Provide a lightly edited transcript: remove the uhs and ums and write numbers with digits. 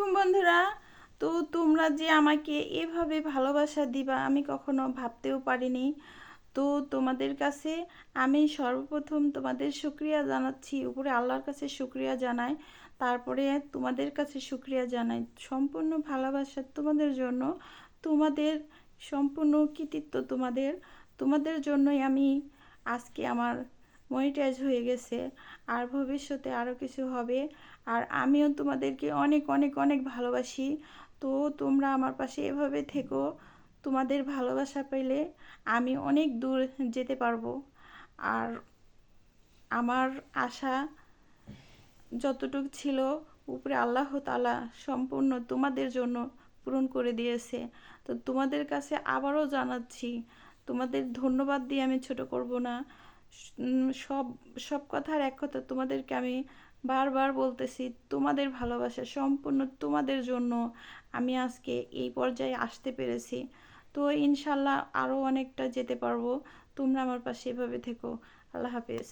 আলাইকুম বন্ধুরা। তো তোমরা যে আমাকে এভাবে ভালোবাসা দিবা আমি কখনো ভাবতেও পারিনি। তো তোমাদের কাছে আমি সর্বপ্রথম তোমাদের শুকরিয়া জানাচ্ছি, উপরে আল্লাহর কাছে শুকরিয়া জানাই, তারপরে তোমাদের কাছে শুকরিয়া জানাই সম্পূর্ণ ভালোবাসা তোমাদের জন্য। তোমাদের সম্পূর্ণ কৃতিত্ব তোমাদের। তোমাদের জন্যই আমি আজকে আমার মনিটাইজ হয়ে গেছে, আর ভবিষ্যতে আরও কিছু হবে। আর আমিও তোমাদেরকে অনেক অনেক অনেক ভালোবাসি। তো তোমরা আমার পাশে এভাবে থেকো। তোমাদের ভালোবাসা পেলে আমি অনেক দূর যেতে পারবো। আর আমার আশা যতটুকু ছিল উপরে আল্লাহ তাআলা সম্পূর্ণ তোমাদের জন্য পূরণ করে দিয়েছে। তো তোমাদের কাছে আবারও জানাচ্ছি, তোমাদের ধন্যবাদ দিয়ে আমি ছোট করব না। সব সব কথার এক কথা, তোমাদেরকে আমি বারবার বলতেছি, তোমাদের ভালোবাসা সম্পূর্ণ তোমাদের জন্য আমি আজকে এই পর্যায়ে আসতে পেরেছি। তো ইনশাল্লাহ আরও অনেকটা যেতে পারবো। তোমরা আমার পাশে এভাবে থেকো। আল্লাহ হাফেজ।